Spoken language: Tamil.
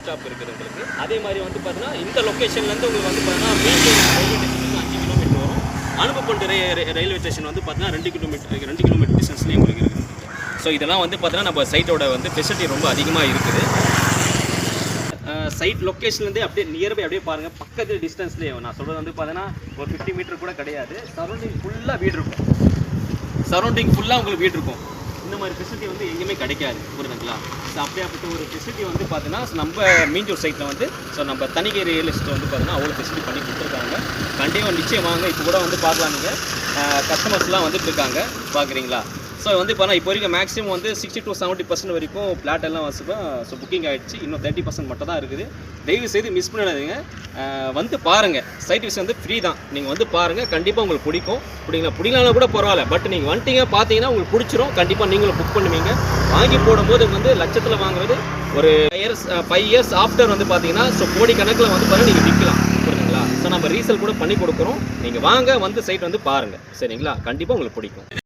ஸ்டாப் இருக்குது உங்களுக்கு. அதே மாதிரி வந்து பார்த்தீங்கன்னா இந்த லொக்கேஷன்லேருந்து உங்களுக்கு வந்து பார்த்தீங்கன்னா மெயின் ரயில்வே ஸ்டேஷன் 5 கிலோமீட்டர் வரும். அனுப்பப்பட்ட ரயில்வே ஸ்டேஷன் வந்து பார்த்தீங்கன்னா 2 கிலோமீட்டர் டிஸ்டன்ஸ்லேயே உங்களுக்கு இருக்குது. ஸோ இதெல்லாம் வந்து பார்த்தீங்கன்னா நம்ம சைட்டோட வந்து ஃபெசிலிட்டி ரொம்ப அதிகமாக இருக்குது. சைட் லொக்கேஷன்லேருந்தே அப்படியே நியர்பை அப்படியே பாருங்கள், பக்கத்து டிஸ்டன்ஸ்லேயே நான் சொல்கிறது வந்து பார்த்தீங்கன்னா ஒரு 50 மீட்டர் கூட கிடையாது. சரௌண்டிங் ஃபுல்லாக வீடு இருக்கும். சரௌண்டிங் ஃபுல்லாக உங்களுக்கு வீடு இருக்கும். இந்த மாதிரி ஃபெசிலிட்டி வந்து எங்கேயுமே கிடைக்காது, புரியுதுங்களா? ஸோ அப்படியாப்பட்ட ஒரு ஃபெசிலிட்டி வந்து பார்த்தீங்கன்னா நம்ம மீஞ்சூர் சைட்டில் வந்து ஸோ நம்ம தனிகை ரியல் எஸ்டேட் வந்து பார்த்தீங்கன்னா அவ்வளோ ஃபெசிலிட்டி பண்ணி கொடுத்துருக்காங்க. கண்டிப்பாக நிச்சயம் வாங்க. இப்போ கூட வந்து பார்க்கலாம், நீங்கள் கஸ்டமர்ஸ்லாம் வந்துட்டு இருக்காங்க, பார்க்குறீங்களா? ஸோ வந்து இப்போ இப்போ வரைக்கும் மேக்ஸிமம் வந்து 60 to 70% வரைக்கும் பிளாட் எல்லாம் வசதியாக ஸோ புக்கிங் ஆகிடுச்சு. இன்னும் 30% மட்டும் தான் இருக்குது. தயவு செய்து மிஸ் பண்ணிடாதீங்க, வந்து பாருங்கள். சைட் விசிட் வந்து ஃப்ரீ தான். நீங்கள் வந்து பாருங்கள், கண்டிப்பாக உங்களுக்கு பிடிக்கும். பிடிக்கலாம் கூட பரவாயில்ல, பட் நீங்கள் வந்துட்டீங்க பார்த்தீங்கன்னா உங்களுக்கு பிடிச்சிரும். கண்டிப்பாக நீங்களும் புக் பண்ணுவீங்க. வாங்கி போடும்போது வந்து லட்சத்தில் வாங்குறது ஒரு 5 இயர்ஸ் ஆஃப்டர் வந்து பார்த்தீங்கன்னா ஸோ கோடி கணக்கில் வந்து பாருங்கள் நீங்கள் விற்கலாம், புரியுதுங்களா? ஸோ நம்ம ரீசேல் கூட பண்ணி கொடுக்குறோம். நீங்கள் வாங்க, வந்து சைட் வந்து பாருங்கள், சரிங்களா? கண்டிப்பாக உங்களுக்கு பிடிக்கும்.